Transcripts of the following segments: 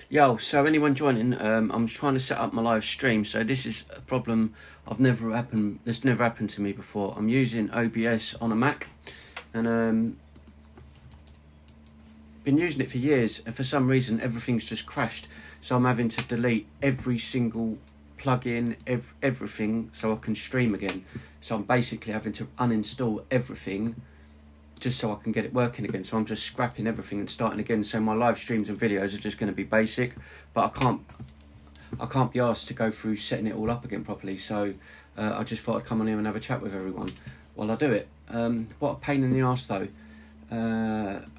Yo, so anyone joining, I'm trying to set up my live stream. So this is a problem that's never happened to me before. I'm using OBS on a Mac, and been using it for years, and for some reason everything's just crashed. So I'm having to delete every single plugin, everything, so I can stream again. So I'm basically having to uninstall everything just so I can get it working again. So I'm just scrapping everything and starting again. So my live streams and videos are just going to be basic, but I can't be asked to go through setting it all up again properly. So I just thought I'd come on here and have a chat with everyone while I do it. What a pain in the arse though.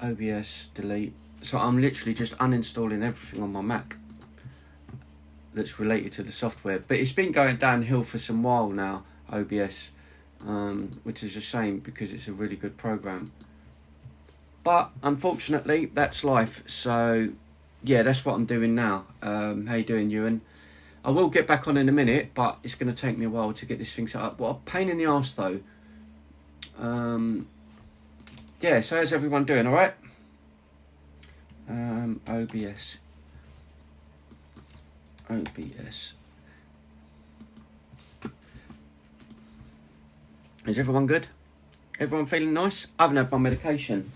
OBS delete. So I'm literally just uninstalling everything on my Mac that's related to the software, but it's been going downhill for some while now, OBS. Which is a shame because it's a really good program, but unfortunately that's life. So yeah, that's what I'm doing now. How you doing, Ewan? I will get back on in a minute, but it's going to take me a while to get this thing set up. What a pain in the arse though. Yeah, so how's everyone doing? All right. OBS. Is everyone good? Everyone feeling nice? I haven't had my medication.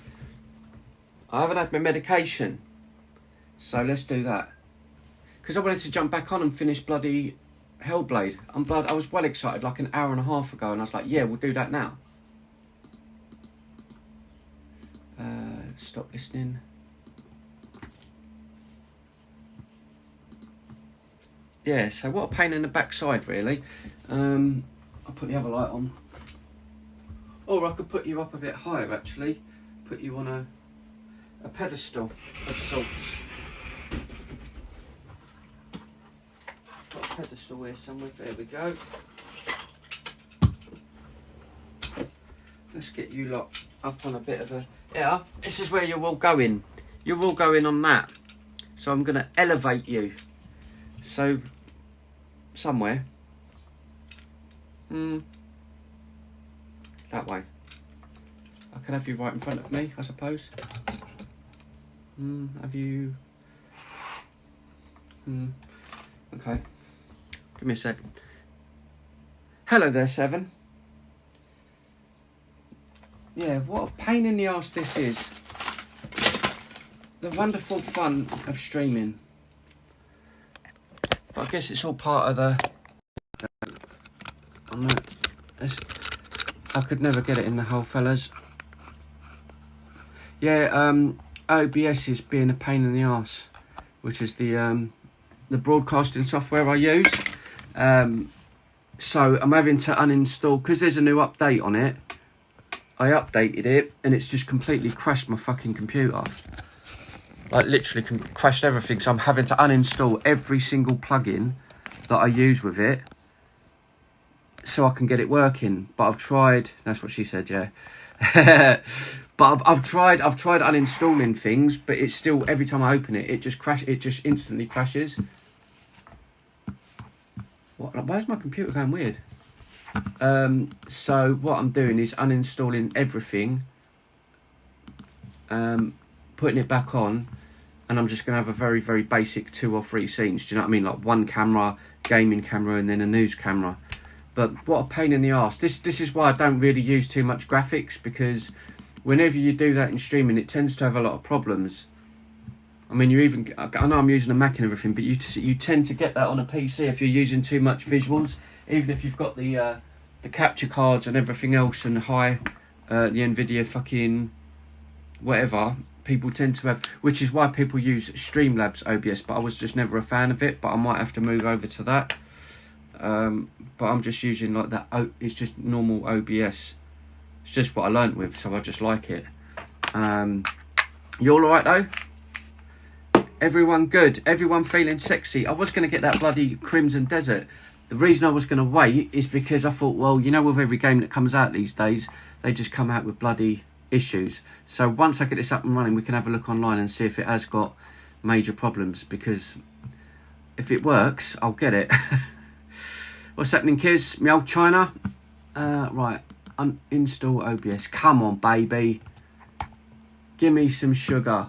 So let's do that. Because I wanted to jump back on and finish bloody Hellblade. I was well excited like an hour and a half ago, and I was like, yeah, we'll do that now. Stop listening. Yeah, so what a pain in the backside, really. I'll put the other light on. Or I could put you up a bit higher, actually. Put you on a pedestal of sorts. Got a pedestal here somewhere. There we go. Let's get you lot up on a bit of a... Yeah, this is where you're all going. You're all going on that. So I'm going to elevate you. So, somewhere. That way. I can have you right in front of me, I suppose. Have you... Okay. Give me a sec. Hello there, Seven. Yeah, what a pain in the arse this is. The wonderful fun of streaming. But I guess it's all part of the... I could never get it in the hole, fellas. Yeah, OBS is being a pain in the arse, which is the broadcasting software I use. So I'm having to uninstall, because there's a new update on it. I updated it, and it's just completely crashed my fucking computer. Like, literally crashed everything. So I'm having to uninstall every single plugin that I use with it, so I can get it working. But I've tried. That's what she said, yeah. But I've tried uninstalling things, but it's still, every time I open it, it just instantly crashes. What? Why is my computer going weird? So what I'm doing is uninstalling everything, putting it back on, and I'm just going to have a very, very basic 2 or 3 scenes. Do you know what I mean? Like one camera, gaming camera, and then a news camera. But what a pain in the arse. This is why I don't really use too much graphics, because whenever you do that in streaming, it tends to have a lot of problems. I mean, I know I'm using a Mac and everything, but you tend to get that on a PC if you're using too much visuals. Even if you've got the capture cards and everything else and the NVIDIA fucking whatever, people tend to have, which is why people use Streamlabs OBS, but I was just never a fan of it, but I might have to move over to that. But I'm just using like that, it's just normal OBS. It's just what I learnt with, so I just like it. You all alright though? Everyone good? Everyone feeling sexy? I was going to get that bloody Crimson Desert. The reason I was going to wait is because I thought, well, you know, with every game that comes out these days, they just come out with bloody issues. So once I get this up and running, we can have a look online and see if it has got major problems, because if it works, I'll get it. What's happening, kids? Me old China. Right, uninstall OBS. Come on, baby. Give me some sugar.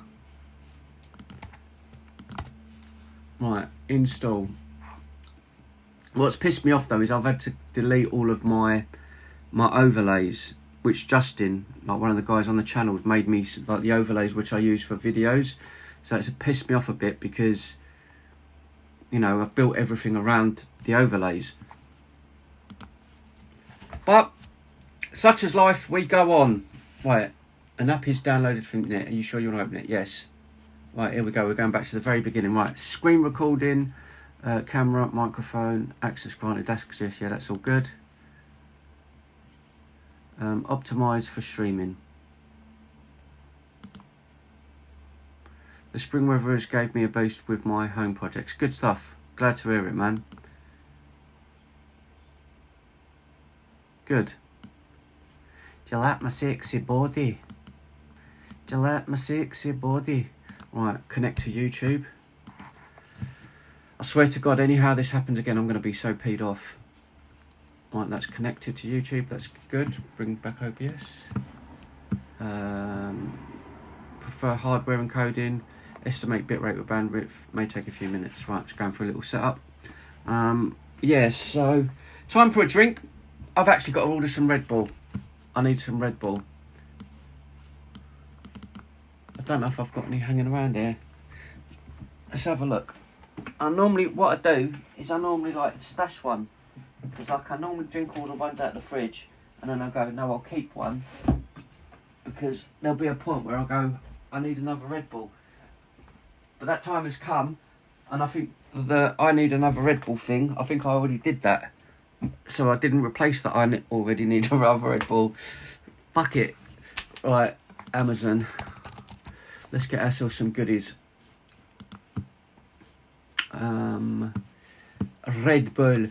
Right, install. What's pissed me off though is I've had to delete all of my overlays, which Justin, like one of the guys on the channel, has made me, like the overlays which I use for videos. So it's pissed me off a bit because, you know, I've built everything around the overlays. But such is life, we go on. Right, an app is downloaded from the net. Are you sure you want to open it? Yes. Right, here we go. We're going back to the very beginning. Right, screen recording, camera, microphone, access granted. That's yes, yeah, that's all good. Optimize for streaming. The spring weather has gave me a boost with my home projects. Good stuff. Glad to hear it, man. Good. Do you like my sexy body? Do you like my sexy body? Right, connect to YouTube. I swear to God, anyhow this happens again, I'm going to be so peed off. Right, that's connected to YouTube. That's good. Bring back OBS. Prefer hardware encoding. Estimate bitrate with bandwidth. May take a few minutes. Right, just going for a little setup. Yeah, so time for a drink. I've actually got to order some Red Bull. I need some Red Bull. I don't know if I've got any hanging around here. Let's have a look. What I do is I normally like stash one. Because like I normally drink all the ones out of the fridge and then I go, no, I'll keep one. Because there'll be a point where I'll go, I need another Red Bull. But that time has come and I think the I need another Red Bull thing, I think I already did that. So I didn't replace that I already need another Red Bull. Fuck it. Right, Amazon. Let's get ourselves some goodies. Red Bull.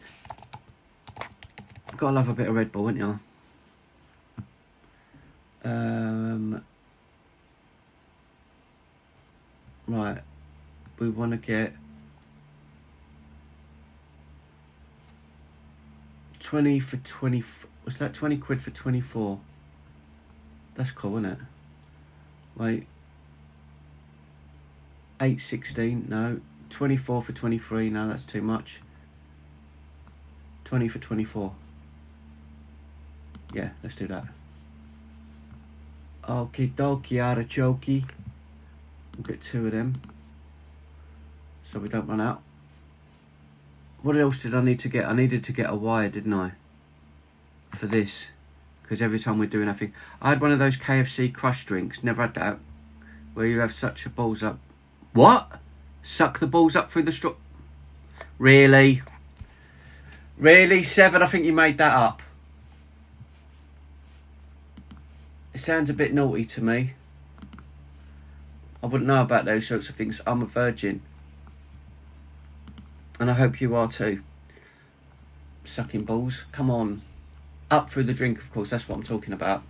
Gotta love a bit of Red Bull, wouldn't you? Right. We want to get 20 for 20. What's that? 20 quid for 24. That's cool, isn't it? Wait. 8.16. No. 24 for 23. No, that's too much. 20 for 24. Yeah, let's do that. Okie dokie, artichoke. We'll get 2 of them. So we don't run out. What else did I need to get? I needed to get a wire, didn't I? For this. Because every time we're doing anything. I had one of those KFC crush drinks. Never had that. Where you have such a balls up. What? Suck the balls up through the straw. Really? Really, Seven? I think you made that up. It sounds a bit naughty to me. I wouldn't know about those sorts of things. I'm a virgin. And I hope you are too. Sucking balls. Come on. Up through the drink, of course. That's what I'm talking about.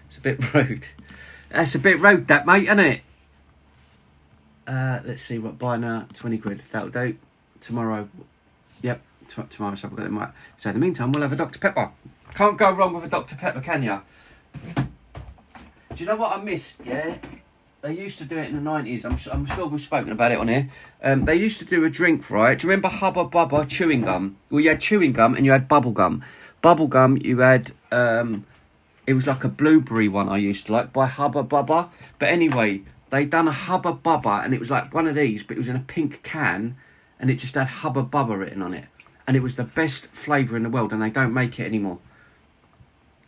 It's a bit rude. That's a bit rude, that, mate, isn't it? Let's see what buy now. 20 quid. That'll do. Tomorrow. Yep. Tomorrow. So I've got them right. So in the meantime, we'll have a Dr. Pepper. Can't go wrong with a Dr. Pepper, can ya? Do you know what I missed? Yeah. They used to do it in the 90s. I'm sure we've spoken about it on here. They used to do a drink, right? Do you remember Hubba Bubba chewing gum? Well, you had chewing gum and you had bubble gum. Bubble gum, you had... it was like a blueberry one I used to like by Hubba Bubba. But anyway, they done a Hubba Bubba and it was like one of these, but it was in a pink can and it just had Hubba Bubba written on it. And it was the best flavour in the world and they don't make it anymore.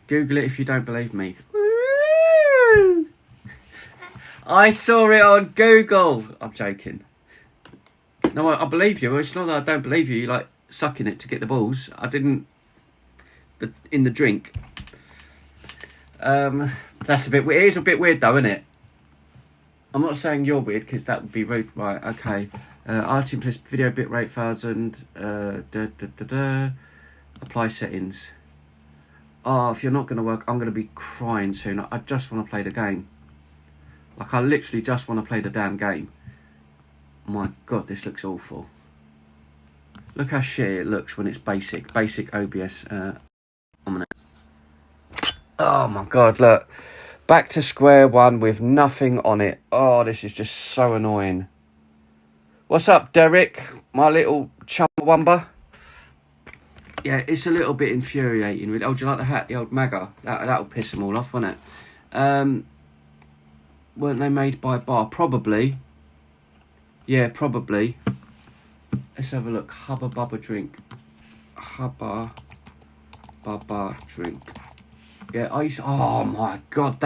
Google it if you don't believe me. I saw it on Google. I'm joking. No, I believe you. It's not that I don't believe you. You like sucking it to get the balls. I didn't. But in the drink. That's a bit weird. It is a bit weird though, isn't it? I'm not saying you're weird because that would be rude. Right, okay. Arting plus video bitrate 1000. Apply settings. Oh, if you're not going to work, I'm going to be crying soon. I just want to play the game. Like, I literally just want to play the damn game. My God, this looks awful. Look how shit it looks when it's basic. Basic OBS. Oh my God, look. Back to square one with nothing on it. Oh, this is just so annoying. What's up, Derek? My little chumbawamba. Yeah, it's a little bit infuriating. Really. Oh, do you like the hat? The old MAGA? That'll piss them all off, won't it? Weren't they made by a bar? Probably. Yeah, probably. Let's have a look. Hubba Bubba drink. Hubba Bubba drink. Yeah, I used to, oh my god,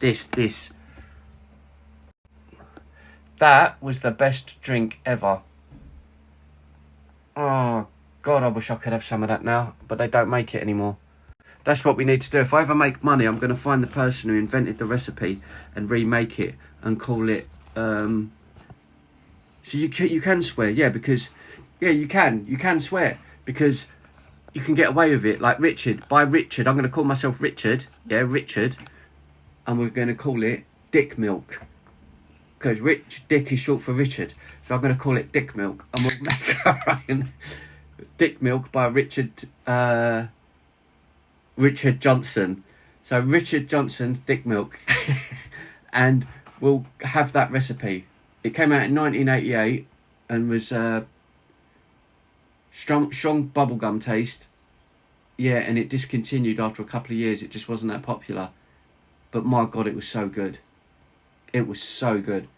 this. That was the best drink ever. Oh god, I wish I could have some of that now, but they don't make it anymore. That's what we need to do. If I ever make money, I'm going to find the person who invented the recipe and remake it and call it. So you can swear, yeah, because you can swear because you can get away with it. Like Richard, by Richard, I'm going to call myself Richard, yeah, Richard, and we're going to call it Dick Milk because Dick is short for Richard, so I'm going to call it Dick Milk, and we'll make our own Dick Milk by Richard Johnson. So Richard Johnson's Dick Milk, and we'll have that recipe. It came out in 1988 and was strong bubblegum taste. Yeah, and it discontinued after a couple of years. It just wasn't that popular. But my God, it was so good. It was so good.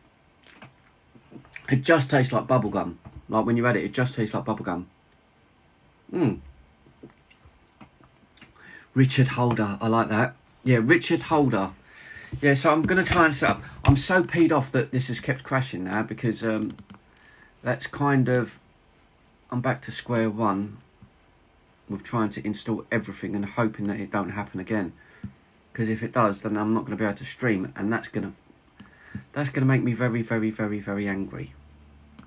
It just tastes like bubblegum. Like when you had it, it just tastes like bubblegum. Richard Holder, I like that. Yeah, Richard Holder. Yeah, so I'm going to try and set up. I'm so peed off that this has kept crashing now because that's kind of... I'm back to square one with trying to install everything and hoping that it don't happen again. Because if it does, then I'm not going to be able to stream, and that's going to make me very, very, very, very angry.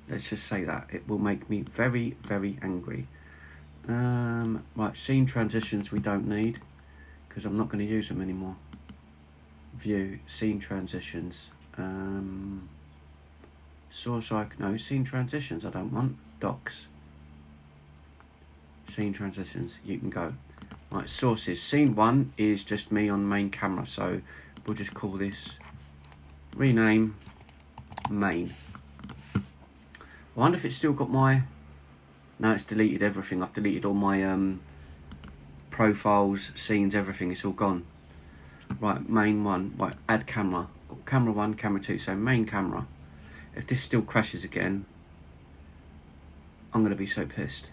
Let's just say that. It will make me very, very angry. Right, scene transitions we don't need because I'm not going to use them anymore. View, scene transitions. Source no, scene transitions I don't want. Docs. Scene transitions, you can go. Right, sources. Scene 1 is just me on main camera, so we'll just call this rename main. I wonder if it's still got my... No, it's deleted everything. I've deleted all my profiles, scenes, everything. It's all gone. Right, main 1. Right, add camera. Got camera 1, camera 2. So main camera. If this still crashes again, I'm going to be so pissed.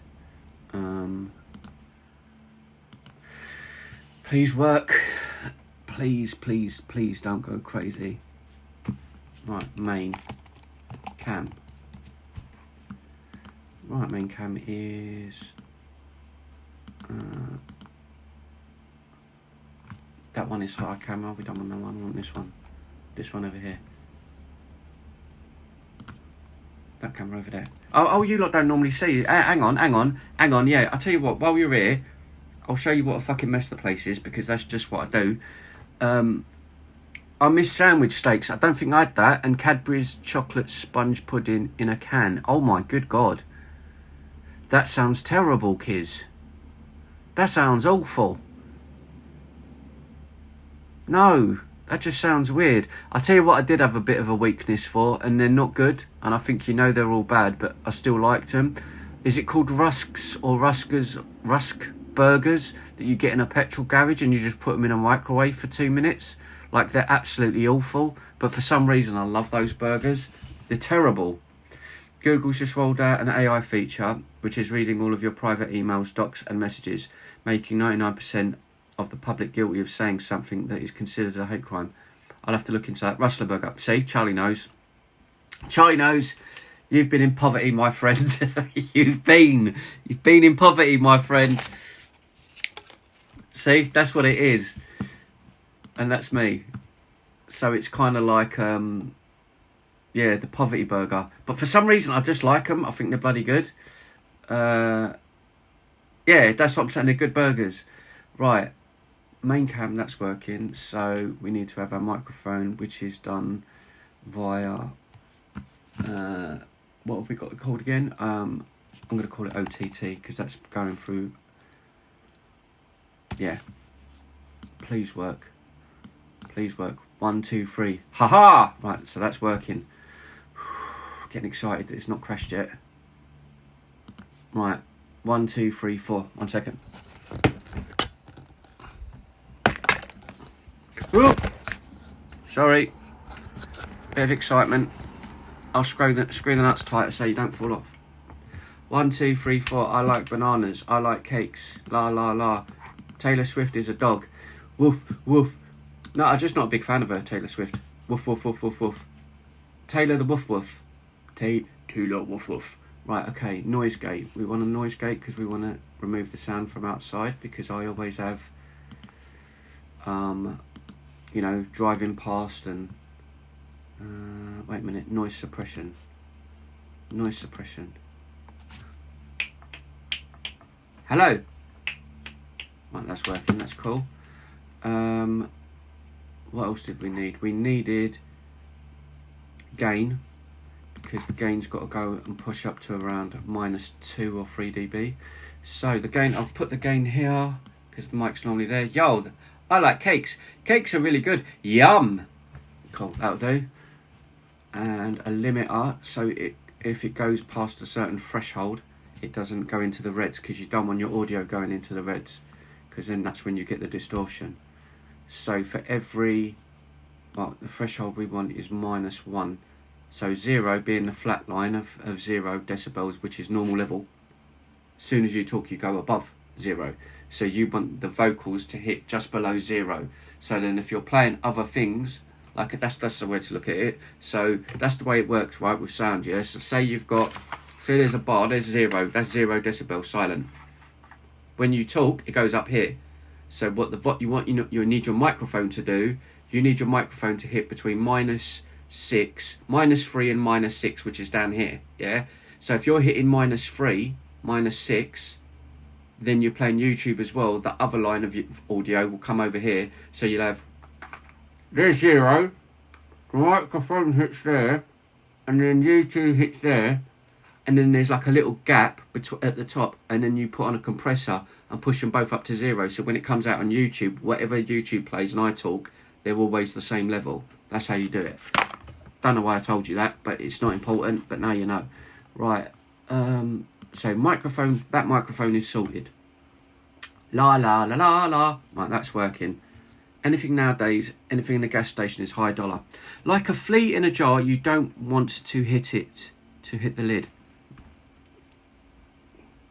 Please work. Please, please, please don't go crazy. Right, main cam. Right, main cam is... that one is high camera. We don't want that one. We want this one. This one over here. That camera over there. Oh, you lot don't normally see. Hang on. Yeah, I'll tell you what. While you're here, I'll show you what a fucking mess the place is because that's just what I do. I miss sandwich steaks. I don't think I had that. And Cadbury's chocolate sponge pudding in a can. Oh my good God. That sounds terrible, kids. That sounds awful. No, that just sounds weird. I'll tell you what I did have a bit of a weakness for, and they're not good, and I think you know they're all bad, but I still liked them. Is it called rusks or rusk burgers that you get in a petrol garage and you just put them in a microwave for 2 minutes? Like, they're absolutely awful, but for some reason I love those burgers. They're terrible. Google's just rolled out an AI feature which is reading all of your private emails, docs and messages, making 99% of the public guilty of saying something that is considered a hate crime. I'll have to look into that. Rustler Burger. See, Charlie knows. Charlie knows. You've been in poverty, my friend. You've been in poverty, my friend. See, that's what it is. And that's me. So it's kind of like, yeah, the poverty burger. But for some reason, I just like them. I think they're bloody good. Yeah, that's what I'm saying. They're good burgers. Right. Main cam, that's working. So we need to have our microphone, which is done via... what have we got it called again? I'm going to call it OTT because that's going through... Yeah. Please work. Please work. 1, 2, 3. Ha ha! Right, so that's working. Getting excited that it's not crashed yet. Right, 1, 2, 3, 4. 1 second. Ooh. Sorry. Bit of excitement. I'll screw the nuts tighter so you don't fall off. 1, 2, 3, 4. I like bananas. I like cakes. La la la. Taylor Swift is a dog. Woof woof. No, I'm just not a big fan of her, Taylor Swift. Woof woof woof woof woof. Taylor the woof woof. Taylor woof woof. Right, okay. Noise gate. We want a noise gate because we want to remove the sound from outside, because I always have, you know, driving past and. Wait a minute, noise suppression. Noise suppression. Hello. Right, that's working, that's cool. What else did we need? We needed gain, because the gain's got to go and push up to around -2 or 3 dB. So the gain, I've put the gain here, because the mic's normally there. Yo, I like cakes. Cakes are really good. Yum. Cool, that'll do. And a limiter, so if it goes past a certain threshold, it doesn't go into the reds, because you don't want your audio going into the reds, because then that's when you get the distortion. So for every, well, the threshold we want is -1. So 0 being the flat line of 0 decibels, which is normal level. As soon as you talk, you go above 0. So you want the vocals to hit just below 0. So then if you're playing other things, like that's the way to look at it. So that's the way it works, right, with sound, yeah? So say you've got, say there's a bar, there's 0, that's 0 decibels, silent. When you talk, it goes up here. So what you want, you need your microphone to do, you need your microphone to hit between -6, -3 and -6, which is down here, yeah? So if you're hitting -3, -6, then you're playing YouTube as well, the other line of audio will come over here. So you'll have, there's 0, the microphone hits there, and then YouTube hits there, and then there's like a little gap at the top, and then you put on a compressor and push them both up to 0. So when it comes out on YouTube, whatever YouTube plays and I talk, they're always the same level. That's how you do it. Don't know why I told you that, but it's not important, but now you know. Right, so microphone, that microphone is sorted. La la la la la. Right, that's working. Anything nowadays, anything in the gas station is high dollar. Like a flea in a jar, you don't want to hit it, to hit the lid.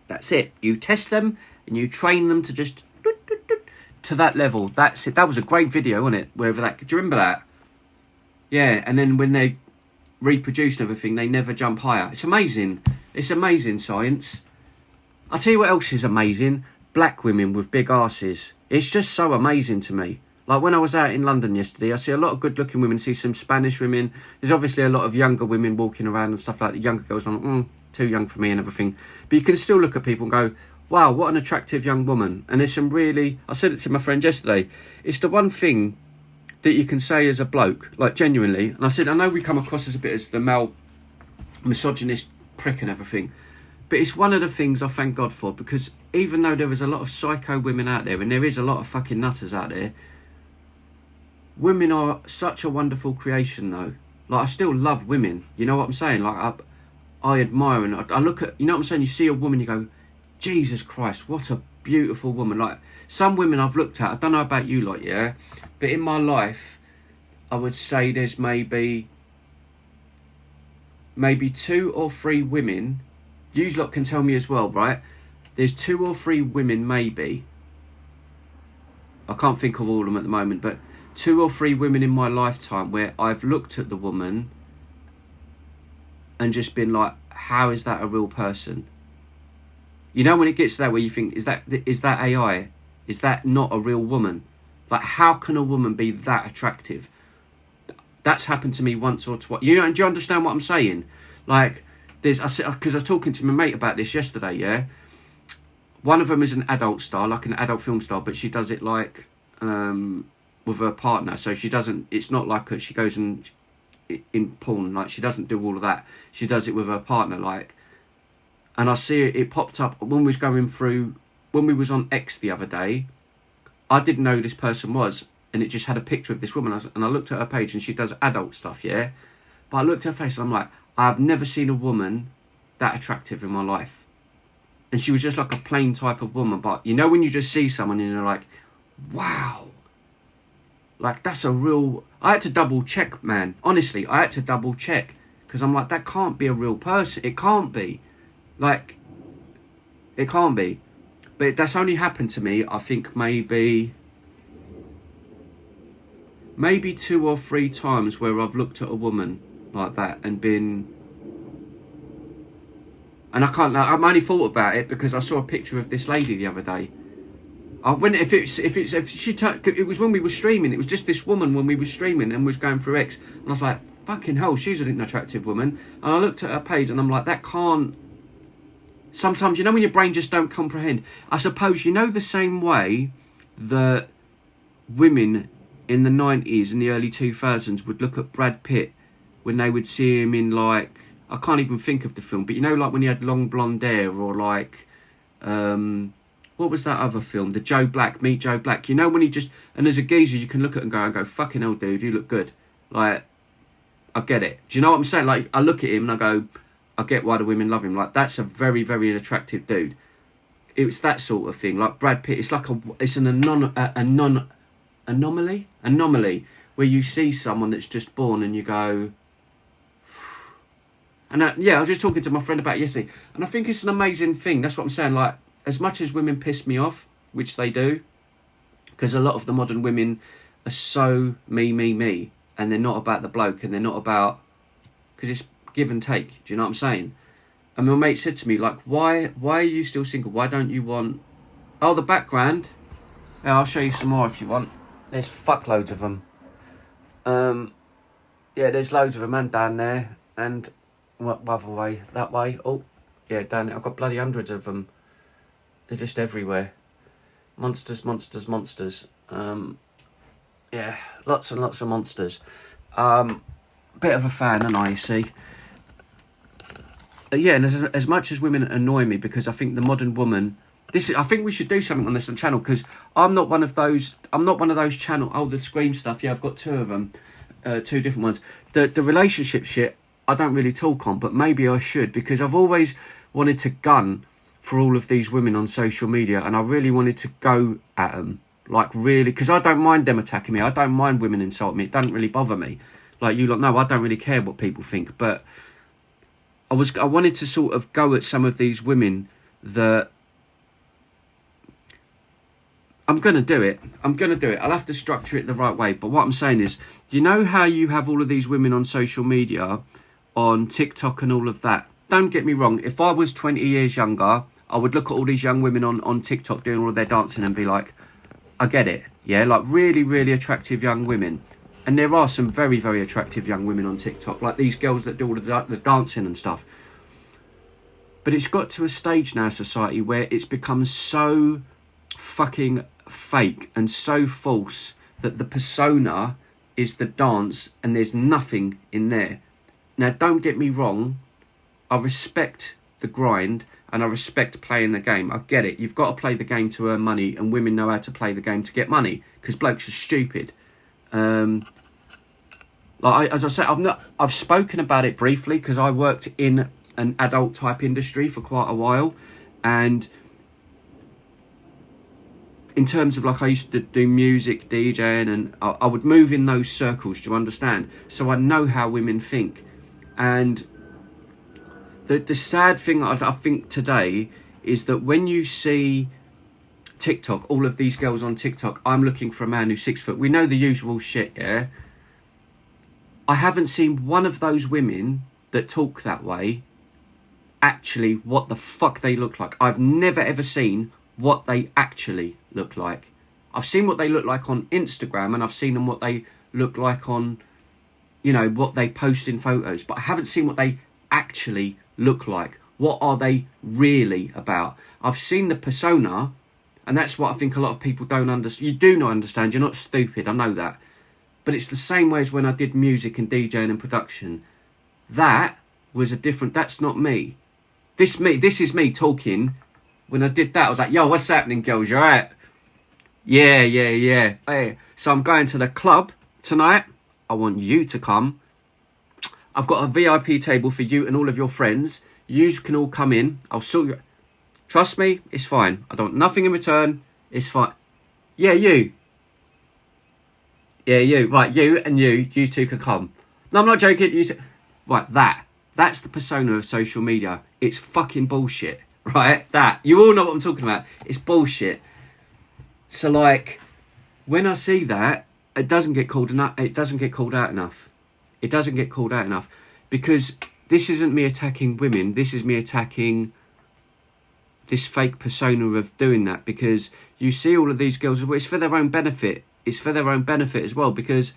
That's it. You test them and you train them to just to that level. That's it. That was a great video, wasn't it? Wherever that, do you remember that? Yeah, and then when they reproduce and everything, they never jump higher. It's amazing. It's amazing science. I'll tell you what else is amazing. Black women with big arses. It's just so amazing to me. Like when I was out in London yesterday, I see a lot of good looking women, see some Spanish women. There's obviously a lot of younger women walking around and stuff like that. Younger girls, I'm like, too young for me and everything. But you can still look at people and go, wow, what an attractive young woman. And there's some really, I said it to my friend yesterday, it's the one thing that you can say as a bloke, like genuinely. And I said, I know we come across as a bit as the male misogynist prick and everything, but it's one of the things I thank God for, because even though there is a lot of psycho women out there, and there is a lot of fucking nutters out there, women are such a wonderful creation though. Like I still love women, you know what I'm saying? Like I admire, and I look at, you know what I'm saying? You see a woman, you go, Jesus Christ, what a beautiful woman. Like some women I've looked at, I don't know about you lot, yeah, but in my life, I would say there's maybe 2 or 3 women. You lot can tell me as well, right? There's 2 or 3 women, maybe. I can't think of all of them at the moment, but 2 or 3 women in my lifetime where I've looked at the woman and just been like, how is that a real person? You know, when it gets to that where you think, is that AI? Is that not a real woman? Like, how can a woman be that attractive? That's happened to me once or twice. You know, do you understand what I'm saying? Like, because I was talking to my mate about this yesterday, yeah? One of them is an adult star, like an adult film star, but she does it like with her partner. So she doesn't, it's not like she goes and in porn, like she doesn't do all of that. She does it with her partner, like. And I see it popped up when we was going through, when we was on X the other day. I didn't know who this person was, and it just had a picture of this woman. And I looked at her page, and she does adult stuff, yeah? But I looked at her face, and I'm like, I've never seen a woman that attractive in my life. And she was just like a plain type of woman. But you know when you just see someone and you're like, wow. Like, that's a real... I had to double check, man. Honestly, I had to double check. Because I'm like, that can't be a real person. It can't be. Like, it can't be. But that's only happened to me, I think, maybe 2 or 3 times where I've looked at a woman like that and been... And I've only thought about it because I saw a picture of this lady the other day. It was when we were streaming. It was just this woman when we were streaming and was going through X, and I was like, "Fucking hell, she's an attractive woman." And I looked at her page, and I'm like, "That can't." Sometimes, you know, when your brain just don't comprehend. I suppose, you know, the same way that women in the 90s and the early 2000s would look at Brad Pitt when they would see him in, like, I can't even think of the film, but you know, like when he had long blonde hair, or like, what was that other film? The Joe Black, Meet Joe Black. You know, when he just... And as a geezer, you can look at him and go, fucking hell, dude, you look good. Like, I get it. Do you know what I'm saying? Like, I look at him and I go, I get why the women love him. Like, that's a very, very attractive dude. It's that sort of thing. Like, Brad Pitt, it's like an anomaly where you see someone that's just born and you go... And I was just talking to my friend about it yesterday. And I think it's an amazing thing. That's what I'm saying. Like, as much as women piss me off, which they do, because a lot of the modern women are so me, and they're not about the bloke, and they're not about... Because it's give and take. Do you know what I'm saying? And my mate said to me, like, why are you still single? Why don't you want... Oh, the background. Yeah, I'll show you some more if you want. There's fuckloads of them. Yeah, there's loads of them, and down there. And what other way? That way. Oh, yeah, down there. I've got bloody hundreds of them. They're just everywhere. Monsters. Yeah, lots and lots of monsters. Bit of a fan, aren't I, you see? Yeah, and as much as women annoy me, because I think the modern woman... I think we should do something on this channel, because I'm not one of those channel... Oh, the Scream stuff. Yeah, I've got 2 of them. 2 different ones. The relationship shit, I don't really talk on, but maybe I should, because I've always wanted to gun for all of these women on social media, and I really wanted to go at them, like, really, because I don't mind them attacking me. I don't mind women insulting me. It doesn't really bother me. Like, you lot know, I don't really care what people think, but I wanted to sort of go at some of these women that... I'm going to do it. I'll have to structure it the right way, but what I'm saying is, you know how you have all of these women on social media, on TikTok and all of that? Don't get me wrong, if I was 20 years younger, I would look at all these young women on TikTok doing all of their dancing and be like, I get it. Yeah, like really, really attractive young women. And there are some very, very attractive young women on TikTok, like these girls that do all of the dancing and stuff. But it's got to a stage now, society, where it's become so fucking fake and so false that the persona is the dance and there's nothing in there. Now, don't get me wrong, I respect the grind and I respect playing the game. I get it. You've got to play the game to earn money, and women know how to play the game to get money, because blokes are stupid. As I said, I've spoken about it briefly because I worked in an adult type industry for quite a while, and in terms of, like, I used to do music, DJing, and I would move in those circles, do you understand? So I know how women think. And the sad thing I think today is that when you see TikTok, all of these girls on TikTok, I'm looking for a man who's 6 foot. We know the usual shit, yeah? I haven't seen one of those women that talk that way actually what the fuck they look like. I've never ever seen what they actually look like. I've seen what they look like on Instagram, and I've seen them what they look like on, you know, what they post in photos, but I haven't seen what they actually look like. What are they really about? I've seen the persona, and that's what I think a lot of people don't understand. You do not understand, you're not stupid, I know that. But it's the same way as when I did music and DJing and production. That was a different... That's not me. This is me talking. When I did that, I was like, yo, what's happening, girls? You alright? Yeah. Hey, so I'm going to the club tonight. I want you to come. I've got a VIP table for you and all of your friends. You can all come in. I'll sort you. Trust me, it's fine. I don't want nothing in return. It's fine. Yeah, you. Yeah, you. Right, you and you two can come. No, I'm not joking. You two. Right, that's the persona of social media. It's fucking bullshit, right? That. You all know what I'm talking about. It's bullshit. So, like, when I see that, it doesn't get called enough. It doesn't get called out enough. It doesn't get called out enough. Because this isn't me attacking women. This is me attacking this fake persona of doing that. Because you see all of these girls, it's for their own benefit. It's for their own benefit as well. Because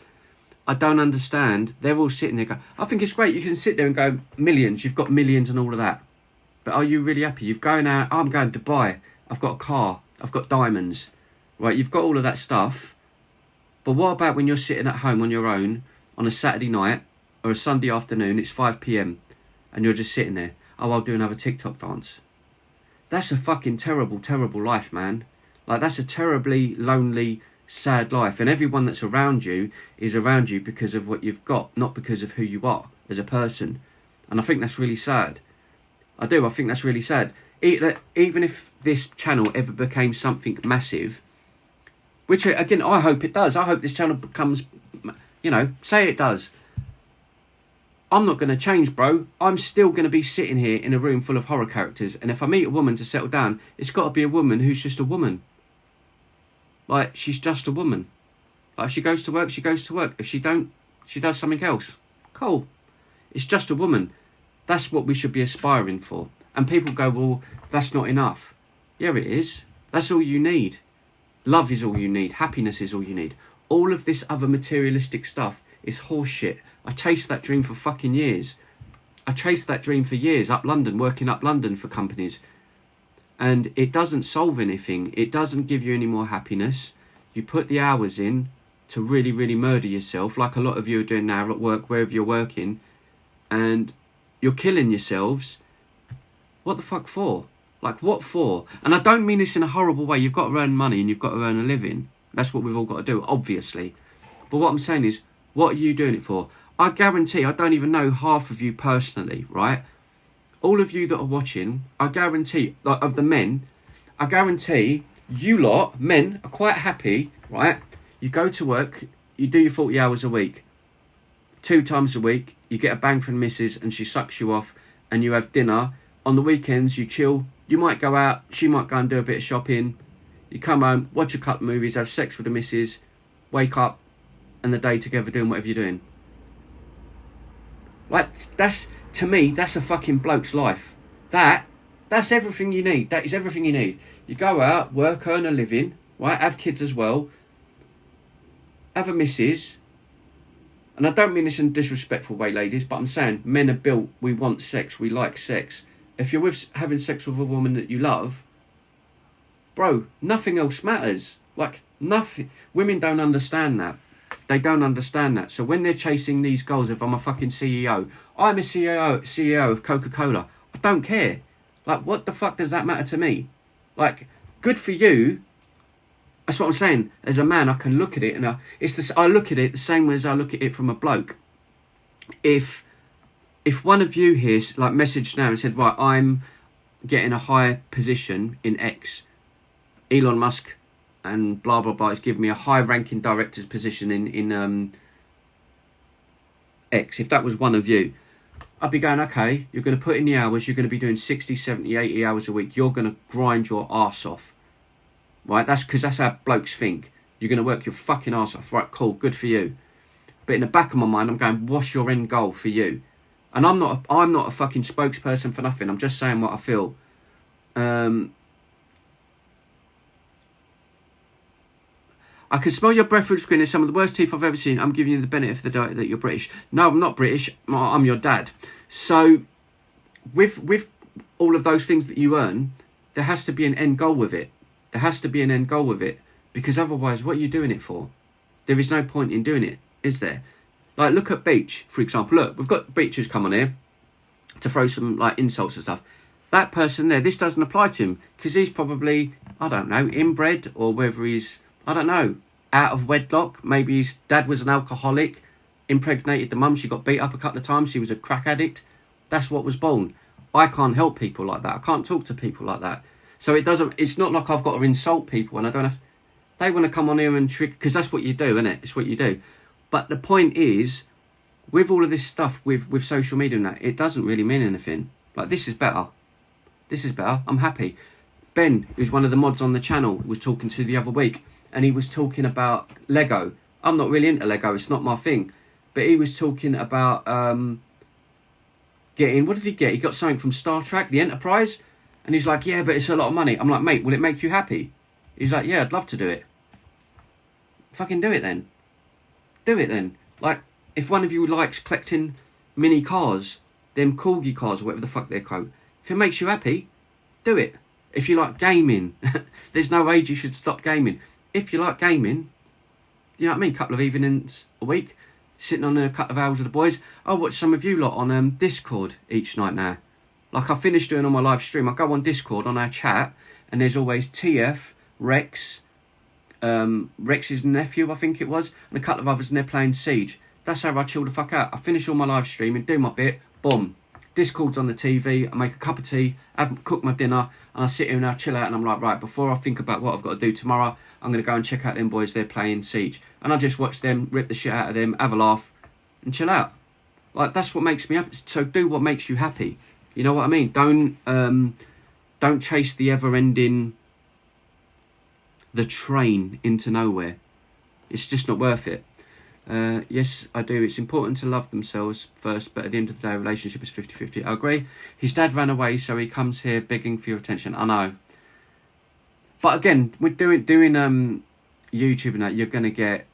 I don't understand. They're all sitting there going, I think it's great. You can sit there and go, millions. You've got millions and all of that. But are you really happy? You've going out, I'm going to Dubai. I've got a car. I've got diamonds. Right, you've got all of that stuff. But what about when you're sitting at home on your own on a Saturday night or a Sunday afternoon, it's 5 p.m. and you're just sitting there. Oh, I'll do another TikTok dance. That's a fucking terrible, terrible life, man. Like, that's a terribly lonely, sad life. And everyone that's around you is around you because of what you've got, not because of who you are as a person. And I think that's really sad. I do. I think that's really sad. Even if this channel ever became something massive, which, again, I hope it does. I hope this channel becomes, say it does. I'm not going to change, bro. I'm still going to be sitting here in a room full of horror characters. And if I meet a woman to settle down, it's got to be a woman who's just a woman. Like, she's just a woman. Like, if she goes to work, she goes to work. If she don't, she does something else. Cool. It's just a woman. That's what we should be aspiring for. And people go, well, that's not enough. Yeah, it is. That's all you need. Love is all you need. Happiness is all you need. All of this other materialistic stuff is horseshit. I chased that dream for fucking years. I chased that dream for years up London, working up London for companies. And it doesn't solve anything. It doesn't give you any more happiness. You put the hours in to really, really murder yourself, like a lot of you are doing now at work, wherever you're working. And you're killing yourselves. What the fuck for? Like, what for? And I don't mean this in a horrible way. You've got to earn money and you've got to earn a living. That's what we've all got to do, obviously. But what I'm saying is, what are you doing it for? I guarantee, I don't even know half of you personally, right? All of you that are watching, I guarantee, like, of the men, I guarantee you lot, men, are quite happy, right? You go to work, you do your 40 hours a week. 2 times a week, you get a bang from the missus and she sucks you off and you have dinner. On the weekends, you chill. You might go out, she might go and do a bit of shopping. You come home, watch a couple of movies, have sex with the missus, wake up, and the day together doing whatever you're doing. Like, that's, to me, that's a fucking bloke's life. That's everything you need. That is everything you need. You go out, work, earn a living, right? Have kids as well. Have a missus. And I don't mean this in a disrespectful way, ladies, but I'm saying men are built, we want sex, we like sex. If you're having sex with a woman that you love, bro, nothing else matters. Like, nothing. Women don't understand that. They don't understand that. So when they're chasing these goals, if I'm a fucking CEO, I'm a CEO of Coca-Cola. I don't care. Like, what the fuck does that matter to me? Like, good for you. That's what I'm saying. As a man, I can look at it and I look at it the same way as I look at it from a bloke. If one of you here like messaged now and said, right, I'm getting a high position in X, Elon Musk and blah blah blah is giving me a high ranking director's position in X. If that was one of you, I'd be going, okay, you're going to put in the hours, you're going to be doing 60, 70, 80 hours a week, you're going to grind your arse off. Right, that's because that's how blokes think. You're going to work your fucking arse off. Right, cool, good for you. But in the back of my mind, I'm going, what's your end goal for you? And I'm not a fucking spokesperson for nothing. I'm just saying what I feel. I can smell your breath through the screen. It's some of the worst teeth I've ever seen. I'm giving you the benefit of the doubt that you're British. No, I'm not British. I'm your dad. So, with all of those things that you earn, there has to be an end goal with it. There has to be an end goal with it. Because otherwise, what are you doing it for? There is no point in doing it, is there? Like, look at Beach, for example. Look, we've got Beach who's come on here to throw some, like, insults and stuff. That person there, this doesn't apply to him. Because he's probably, I don't know, inbred, or whether he's, I don't know, out of wedlock. Maybe his dad was an alcoholic. impregnated the mum. She got beat up a couple of times. She was a crack addict. That's what was born. I can't help people like that. I can't talk to people like that. So it's not like I've got to insult people and I don't have... They want to come on here and trick... Because that's what you do, isn't it? It's what you do. But the point is, with all of this stuff, with social media and that, it doesn't really mean anything. Like, this is better. This is better. I'm happy. Ben, who's one of the mods on the channel, was talking to the other week, and he was talking about Lego. I'm not really into Lego. It's not my thing. But he was talking about getting... What did he get? He got something from Star Trek, the Enterprise. And he's like, yeah, but it's a lot of money. I'm like, mate, will it make you happy? He's like, yeah, I'd love to do it. Fucking do it then. Do it then. Like, if one of you likes collecting mini cars, them corgi cars or whatever the fuck they're called, if it makes you happy, do it. If you like gaming, there's no age you should stop gaming. If you like gaming, you know what I mean, couple of evenings a week, sitting on a couple of hours with the boys. I'll watch some of you lot on Discord each night now. Like, I finished doing on my live stream, I go on Discord on our chat, and there's always TF, Rex, Rex's nephew, I think it was, and a couple of others, and they're playing Siege. That's how I chill the fuck out. I finish all my live streaming, do my bit, boom. Discord's on the TV, I make a cup of tea, cook my dinner, and I sit here and I chill out, and I'm like, right, before I think about what I've got to do tomorrow, I'm going to go and check out them boys, they're playing Siege. And I just watch them, rip the shit out of them, have a laugh, and chill out. Like, that's what makes me happy. So do what makes you happy. You know what I mean? Don't chase the ever-ending... the train into nowhere. It's just not worth it. Yes, I do. It's important to love themselves first, but at the end of the day, a relationship is 50-50. I agree. His dad ran away, so he comes here begging for your attention. I know. But again, with doing YouTube and that, you're going to get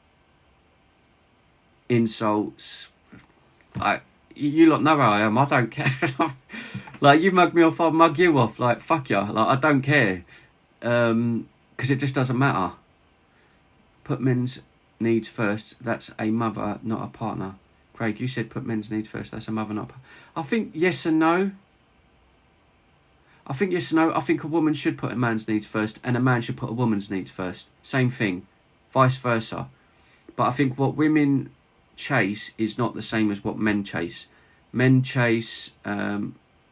insults. Like, you lot know where I am. I don't care. Like, you mug me off, I'll mug you off. Like, fuck you. Like, I don't care. Because it just doesn't matter. Put men's needs first. That's a mother, not a partner. Craig, you said put men's needs first. That's a mother, not a partner. I think yes and no. I think yes and no. I think a woman should put a man's needs first, and a man should put a woman's needs first. Same thing. Vice versa. But I think what women chase is not the same as what men chase. Men chase...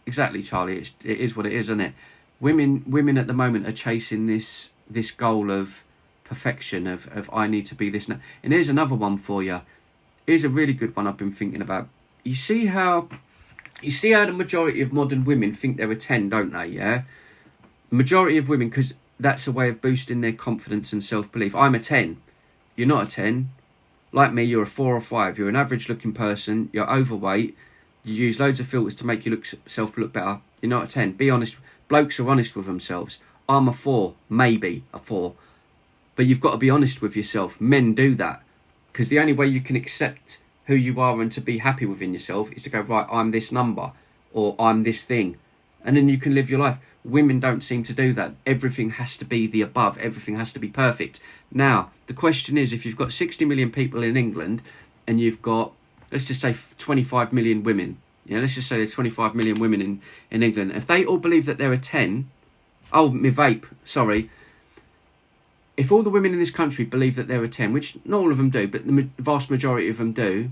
exactly, Charlie. It is what it is, isn't it? Women at the moment are chasing this goal of perfection, of I need to be this. And here's another one for you. Here's a really good one I've been thinking about. You see how the majority of modern women think they're a 10, don't they? Yeah? The majority of women, because that's a way of boosting their confidence and self-belief. I'm a 10. You're not a 10. Like me, you're a 4 or 5. You're an average looking person. You're overweight. You use loads of filters to make you look better. You're not a 10. Be honest. Blokes are honest with themselves. I'm a 4. Maybe a 4. But you've got to be honest with yourself. Men do that. Because the only way you can accept who you are and to be happy within yourself is to go, right, I'm this number. Or I'm this thing. And then you can live your life. Women don't seem to do that. Everything has to be the above. Everything has to be perfect. Now, the question is, if you've got 60 million people in England and you've got, let's just say 25 million women. Yeah, let's just say there's 25 million women in England. If they all believe that they're a 10... Oh, my vape, sorry. If all the women in this country believe that they're a 10, which not all of them do, but the vast majority of them do,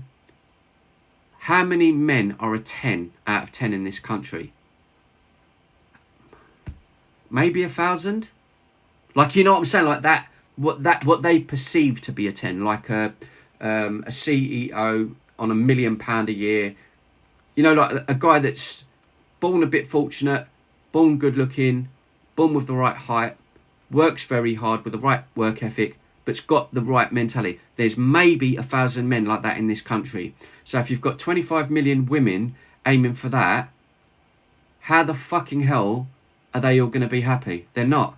how many men are a 10 out of 10 in this country? Maybe 1,000? Like, you know what I'm saying? Like that, what they perceive to be a 10. Like a CEO on £1 million a year. You know, like a guy that's born a bit fortunate, born good looking, born with the right height, works very hard with the right work ethic, but's got the right mentality. There's maybe 1,000 men like that in this country. So if you've got 25 million women aiming for that, how the fucking hell are they all going to be happy? They're not.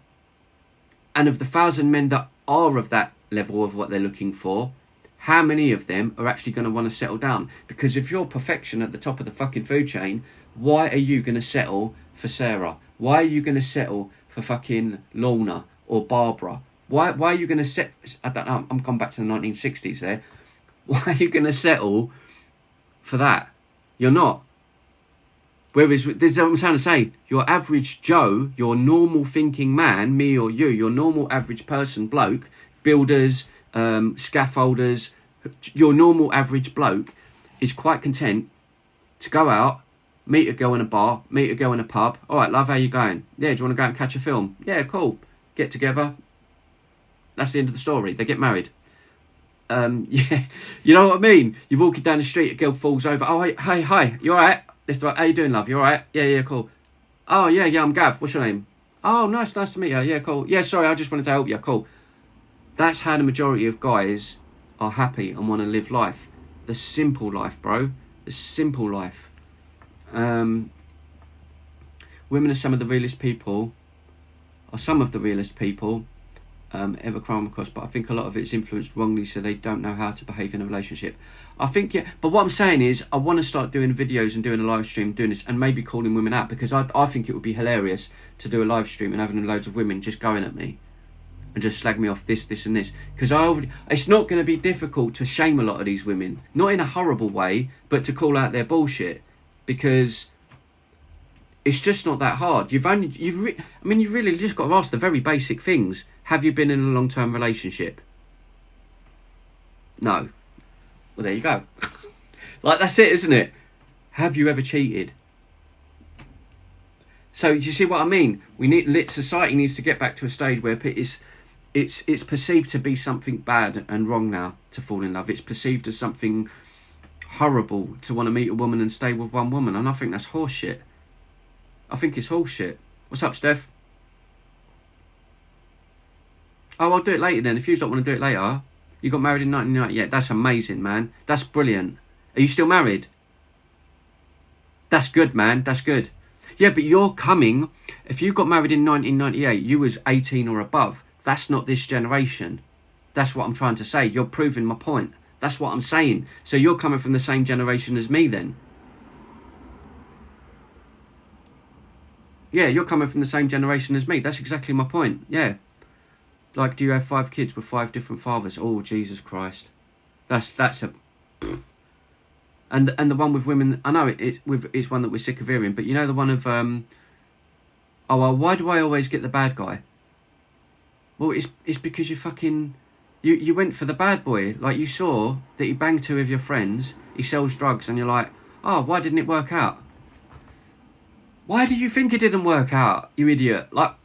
And of the 1,000 men that are of that level of what they're looking for, how many of them are actually going to want to settle down? Because if you're perfection at the top of the fucking food chain, why are you going to settle for Sarah? Why are you going to settle for fucking Lorna or Barbara? Why are you going to set... I don't know, I'm going back to the 1960s there. Why are you going to settle for that? You're not. Whereas, this is what I'm trying to say, your average Joe, your normal thinking man, me or you, your normal average person, bloke, builders, scaffolders, your normal average bloke is quite content to go out, meet a girl in a bar, meet a girl in a pub. All right, love, how you going? Yeah, do you want to go out and catch a film? Yeah, cool. Get together. That's the end of the story. They get married. Yeah, you know what I mean? You're walking down the street, a girl falls over. Oh, hey, hi, you all right? How you doing, love? You all right? Yeah, cool. Oh, yeah, I'm Gav. What's your name? Oh, nice to meet you. Yeah, cool. Yeah, sorry, I just wanted to help you. Cool. That's how the majority of guys are happy and want to live life. The simple life, bro. The simple life. Women are some of the realest people ever come across, but I think a lot of it's influenced wrongly, so they don't know how to behave in a relationship. I think, yeah, but what I'm saying is I want to start doing videos and doing a live stream, doing this, and maybe calling women out, because I think it would be hilarious to do a live stream and having loads of women just going at me and just slag me off this and this, because it's not going to be difficult to shame a lot of these women, not in a horrible way, but to call out their bullshit, because it's just not that hard. You've really just got to ask the very basic things. Have you been in a long-term relationship? No. Well, there you go. Like, that's it, isn't it? Have you ever cheated? So, do you see what I mean? Society needs to get back to a stage where it's perceived to be something bad and wrong now to fall in love. It's perceived as something horrible to want to meet a woman and stay with one woman, and I think that's horseshit. I think it's horseshit. What's up, Steph? Oh, I'll do it later then. If you don't want to do it later. You got married in 1990. Yeah, that's amazing, man. That's brilliant. Are you still married? That's good, man. That's good. Yeah, but you're coming. If you got married in 1998, you was 18 or above. That's not this generation. That's what I'm trying to say. You're proving my point. That's what I'm saying. So you're coming from the same generation as me then. Yeah, you're coming from the same generation as me. That's exactly my point. Yeah. Like, do you have 5 kids with 5 different fathers? Oh, Jesus Christ. That's a... And the one with women... I know it's one that we're sick of hearing, but you know the one of... Oh, well, why do I always get the bad guy? Well, it's because you fucking... You went for the bad boy. Like, you saw that he banged 2 of your friends, he sells drugs, and you're like, oh, why didn't it work out? Why do you think it didn't work out, you idiot? Like...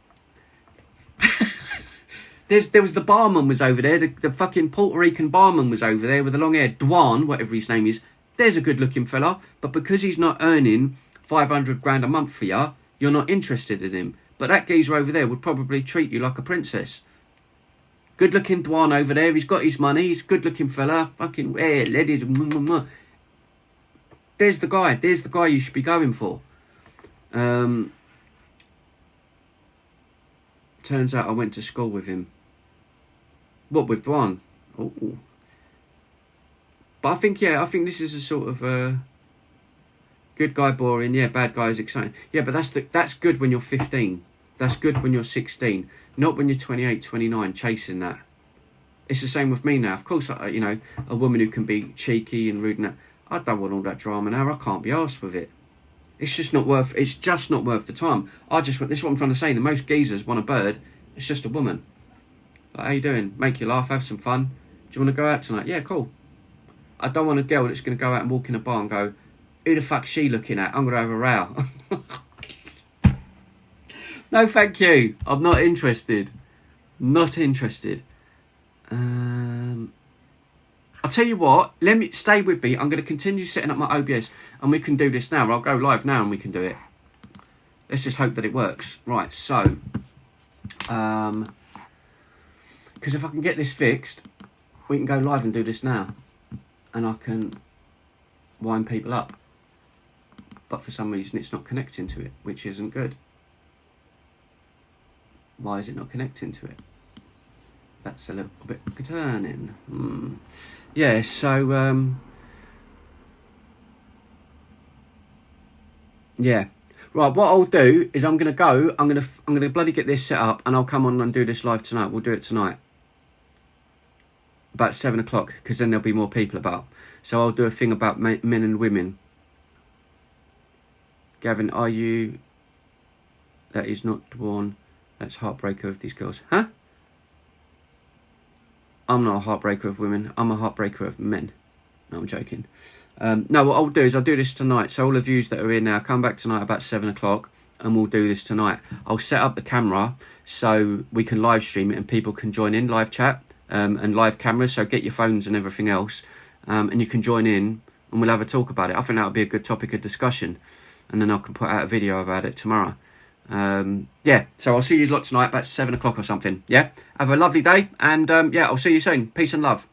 There was the barman was over there, the fucking Puerto Rican barman was over there with the long hair, Dwan, whatever his name is. There's a good looking fella, but because he's not earning 500 grand a month for you, you're not interested in him. But that geezer over there would probably treat you like a princess. Good looking Dwan over there, he's got his money, he's a good looking fella, fucking hair, ladies. There's the guy you should be going for. Turns out I went to school with him. What, with Dwan? Oh. But I think this is a sort of good guy boring, yeah, bad guy is exciting. Yeah, but that's good when you're 15. That's good when you're 16. Not when you're 28, 29, chasing that. It's the same with me now. Of course, a woman who can be cheeky and rude and that. I don't want all that drama now. I can't be arsed with it. It's just not worth the time. This is what I'm trying to say. The most geezers want a bird. It's just a woman. Like, how you doing? Make you laugh, have some fun. Do you want to go out tonight? Yeah, cool. I don't want a girl that's going to go out and walk in a bar and go, who the fuck's she looking at? I'm going to have a row. No, thank you. I'm not interested. Not interested. I'll tell you what, let me stay with me. I'm going to continue setting up my OBS and we can do this now. I'll go live now and we can do it. Let's just hope that it works. Right, so, because if I can get this fixed, we can go live and do this now. And I can wind people up. But for some reason it's not connecting to it, which isn't good. Why is it not connecting to it? That's a little bit concerning. Yeah, so yeah. Right, what I'll do is I'm gonna bloody get this set up and I'll come on and do this live tonight. We'll do it tonight. About 7 o'clock, because then there'll be more people about. So I'll do a thing about men and women. Gavin, are you... That is not Dwan. That's heartbreaker of these girls. Huh? I'm not a heartbreaker of women. I'm a heartbreaker of men. No, I'm joking. No, what I'll do is I'll do this tonight. So all the views that are here now, come back tonight about 7 o'clock and we'll do this tonight. I'll set up the camera so we can live stream it and people can join in, live chat and live cameras. So get your phones and everything else and you can join in and we'll have a talk about it. I think that would be a good topic of discussion. And then I can put out a video about it tomorrow. Yeah, so I'll see you lot tonight about 7 o'clock or something. Yeah, have a lovely day and yeah, I'll see you soon. Peace and love.